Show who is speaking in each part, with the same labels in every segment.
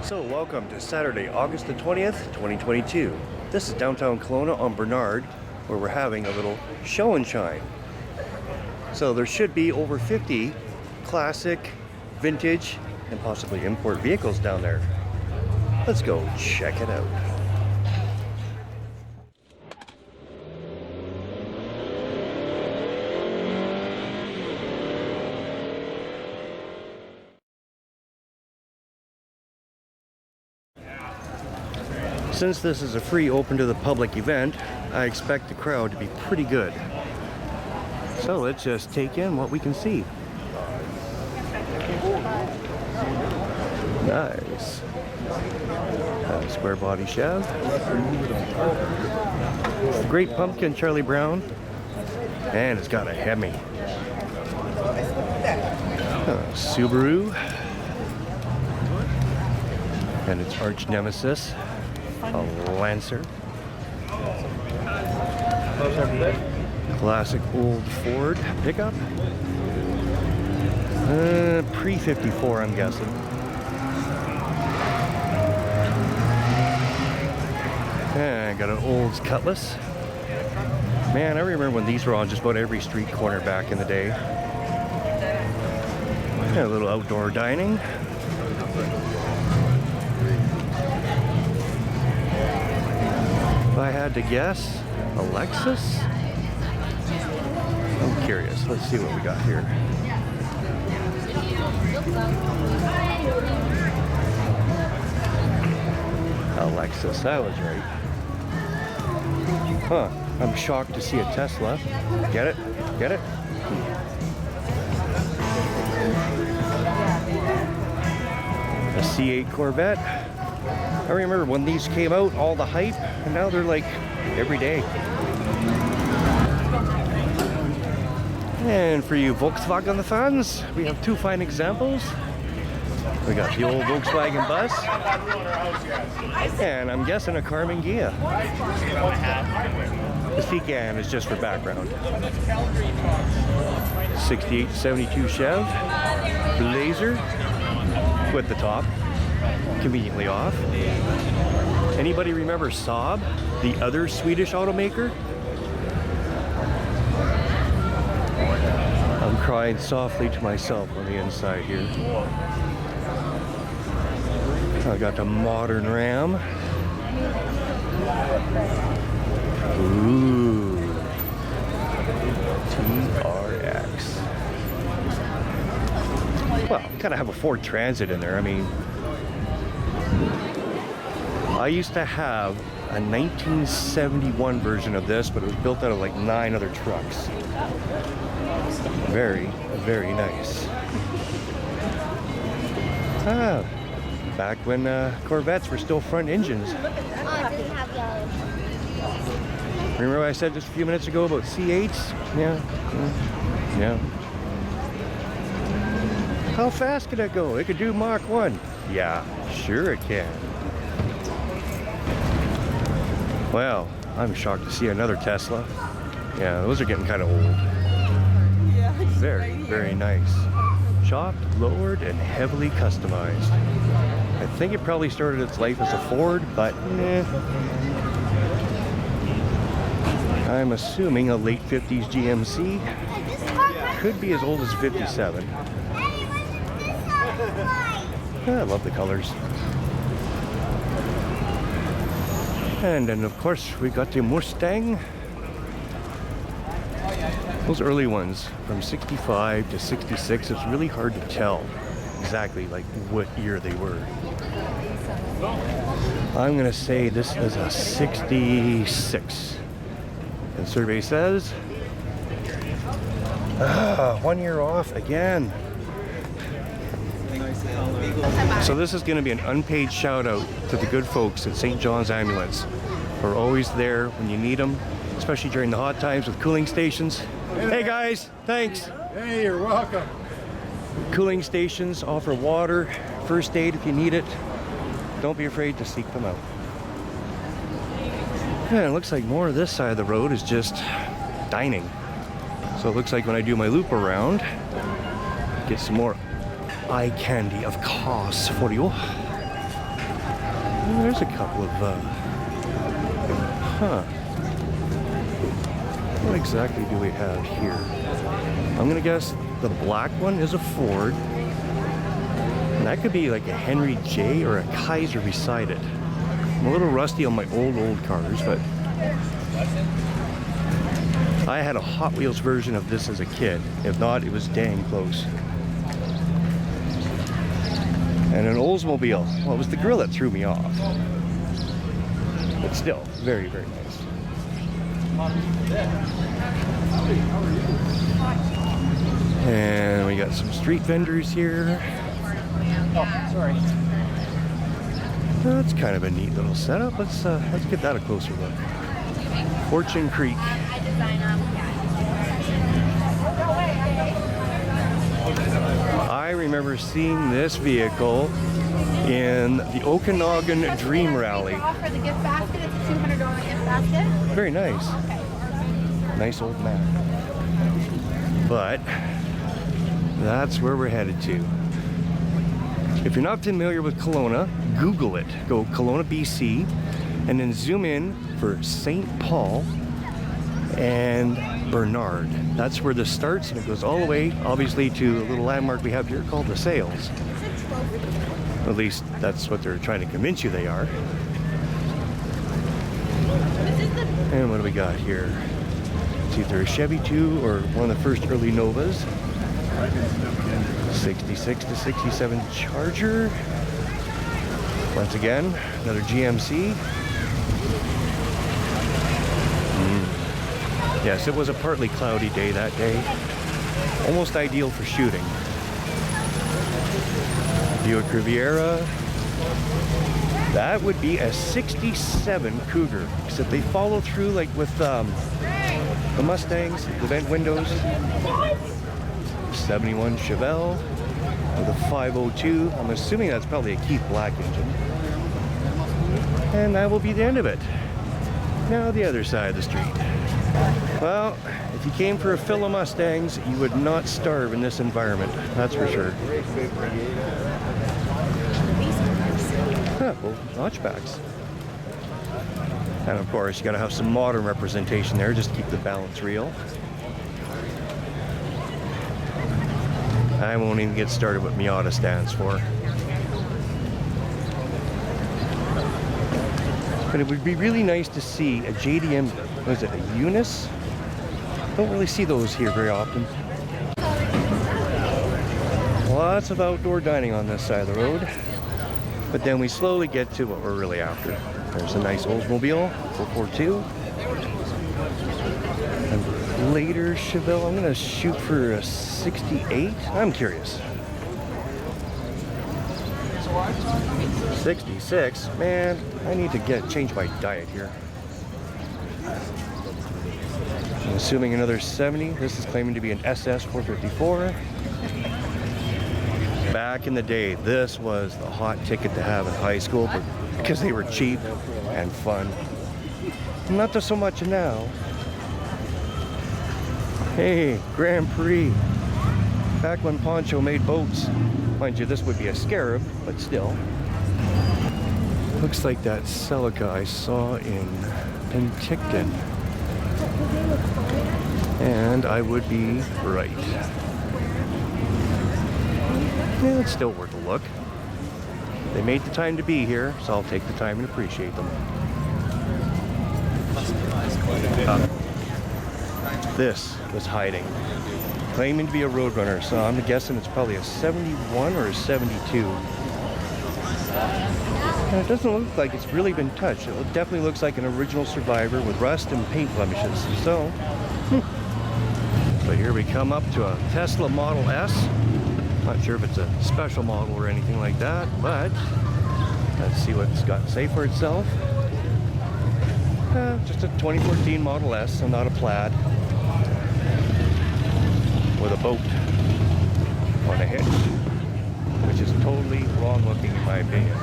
Speaker 1: So welcome to Saturday, August the 20th, 2022. This is downtown Kelowna on Bernard, where we're having a little show and shine. So there should be over 50 classic, vintage, and possibly import vehicles down there. Let's go check it out. Since this is a free open to the public event, I expect the crowd to be pretty good. So let's just take in what we can see. Nice. Square body Chev. Great pumpkin Charlie Brown. And it's got a Hemi. Subaru. And its arch nemesis, a Lancer. Classic old Ford pickup. Pre-54, I'm guessing. And got an Olds Cutlass. Man, I remember when these were on just about every street corner back in the day. A little outdoor dining. If I had to guess, a Lexus? I'm curious. Let's see what we got here. A Lexus, I was right. Huh, I'm shocked to see a Tesla. Get it? Get it? A C8 Corvette. I remember when these came out, all the hype, and now they're like every day. And for you Volkswagen fans, we have two fine examples. We got the old Volkswagen Bus, and I'm guessing a Carmen Ghia. The Secan is just for background. 68 to 72 Chev, Blazer with the top conveniently off. Anybody remember Saab, the other Swedish automaker? I'm crying softly to myself on the inside here. I got the modern Ram. Ooh. TRX. Well, gotta have a Ford Transit in there. I mean, I used to have a 1971 version of this, but it was built out of like 9 other trucks. Very, very nice. Back when Corvettes were still front engines. Remember what I said just a few minutes ago about C8s? Yeah. How fast can it go? It could do Mach 1. Yeah, sure it can. Well, I'm shocked to see another Tesla. Yeah, those are getting kind of old. Very, very nice. Chopped, lowered, and heavily customized. I think it probably started its life as a Ford, but I'm assuming a late 50s GMC. Could be as old as 57. I love the colors. And then of course we got the Mustang. Those early ones from 65 to 66, it's really hard to tell exactly like what year they were. I'm gonna say this is a 66. And survey says 1 year off again. So this is going to be an unpaid shout out to the good folks at St. John's Ambulance, who are always there when you need them, especially during the hot times with cooling stations. Hey guys, thanks.
Speaker 2: Hey, you're welcome.
Speaker 1: Cooling stations offer water, first aid if you need it. Don't be afraid to seek them out. Yeah, it looks like more of this side of the road is just dining. So it looks like when I do my loop around, get some more eye candy, of course, for you. There's a couple of, what exactly do we have here? I'm gonna guess the black one is a Ford. And that could be like a Henry J or a Kaiser beside it. I'm a little rusty on my old cars, but I had a Hot Wheels version of this as a kid. If not, it was dang close. And an Oldsmobile. Well, it was the grill that threw me off. But still, very, very nice. And we got some street vendors here. Oh, sorry. That's kind of a neat little setup. Let's get that a closer look. Fortune Creek. I remember seeing this vehicle in the Okanagan Dream Rally.
Speaker 2: For the gift basket, it's a $200 gift basket.
Speaker 1: Very nice. Nice old map. But that's where we're headed to. If you're not familiar with Kelowna, Google it. Go Kelowna, BC, and then zoom in for St. Paul and Bernard. That's where this starts, and it goes all the way, obviously, to a little landmark we have here called the Sails. At least that's what they're trying to convince you they are. And what do we got here? It's either a Chevy 2 or one of the first early Novas. 66 to 67 Charger. Once again, another GMC. Yes, it was a partly cloudy day that day. Almost ideal for shooting. Buick Riviera. That would be a 67 Cougar, except they follow through like with the Mustangs, the vent windows. 71 Chevelle with a 502. I'm assuming that's probably a Keith Black engine. And that will be the end of it. Now the other side of the street. Well, if you came for a fill of Mustangs, you would not starve in this environment, that's for sure. Well, notchbacks. And of course, you gotta have some modern representation there, just to keep the balance real. I won't even get started what Miata stands for. But it would be really nice to see a JDM, what is it, a Eunice? Don't really see those here very often. Lots of outdoor dining on this side of the road. But then we slowly get to what we're really after. There's a nice Oldsmobile, 442. And later Chevelle, I'm gonna shoot for a 68. I'm curious. 66, man, I need to change my diet here. I'm assuming another 70. This is claiming to be an SS 454. Back in the day, this was the hot ticket to have in high school, but because they were cheap and fun. Not just so much now. Hey, Grand Prix. Back when Poncho made boats. Mind you, this would be a Scarab, but still. Looks like that Celica I saw in Penticton. And I would be right. Yeah, it's still worth a look. They made the time to be here, so I'll take the time and appreciate them. This was hiding, claiming to be a Roadrunner, so I'm guessing it's probably a 71 or a 72. And it doesn't look like it's really been touched. It definitely looks like an original Survivor with rust and paint blemishes. So, but here we come up to a Tesla Model S. Not sure if it's a special model or anything like that, but let's see what it's got to say for itself. Just a 2014 Model S, so not a plaid. With a boat on a hitch, which is totally wrong looking in my opinion.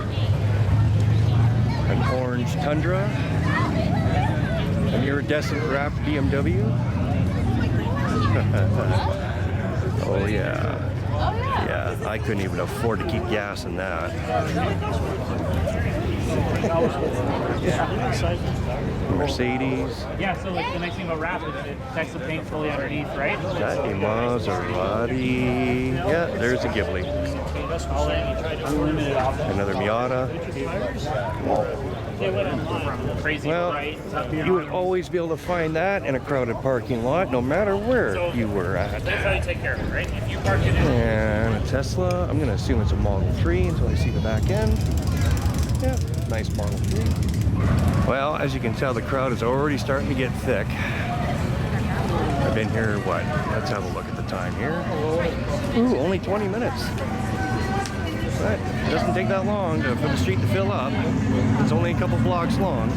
Speaker 1: An orange Tundra, an iridescent wrapped BMW. Oh yeah. Yeah, I couldn't even afford to keep gas in that. Mercedes.
Speaker 3: Yeah, so like the nice thing about wrap is it protects the paint fully underneath, right?
Speaker 1: Got a Maserati. Yeah, there's a Ghibli. Another Miata.
Speaker 3: Crazy,
Speaker 1: Well,
Speaker 3: right?
Speaker 1: you would always be able to find that in a crowded parking lot, no matter where you were at.
Speaker 3: That's how you take care of it, right? If you park it in.
Speaker 1: And a Tesla. I'm going to assume it's a Model 3 until I see the back end. Yeah, nice Model 3. Well, as you can tell, the crowd is already starting to get thick. I've been here, what? Let's have a look at the time here. Ooh, only 20 minutes. But it doesn't take that long for the street to fill up. It's only a couple blocks long.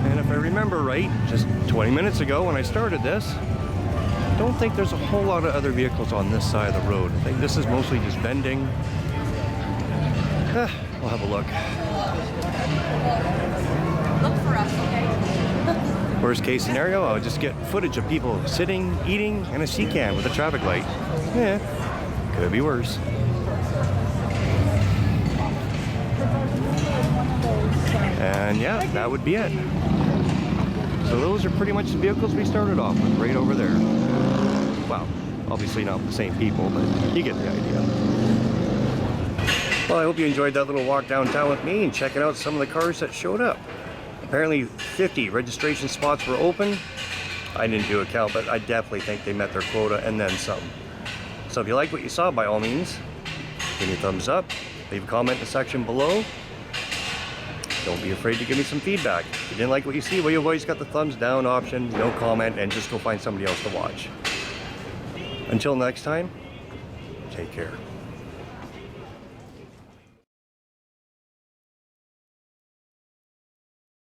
Speaker 1: And if I remember right, just 20 minutes ago when I started this, I don't think there's a whole lot of other vehicles on this side of the road. I think this is mostly just vending. We'll have a look.
Speaker 2: Look for us, okay?
Speaker 1: Worst case scenario, I'll just get footage of people sitting, eating, and a sea can with a traffic light. Yeah, could be worse. And yeah, that would be it. So those are pretty much the vehicles we started off with, right over there. Well, obviously not the same people, but you get the idea. Well, I hope you enjoyed that little walk downtown with me and checking out some of the cars that showed up. Apparently 50 registration spots were open. I didn't do a count, but I definitely think they met their quota and then some. So if you liked what you saw, by all means, give me a thumbs up, leave a comment in the section below. Don't be afraid to give me some feedback. If you didn't like what you see, well, you've always got the thumbs down option, no comment, and just go find somebody else to watch. Until next time, take care.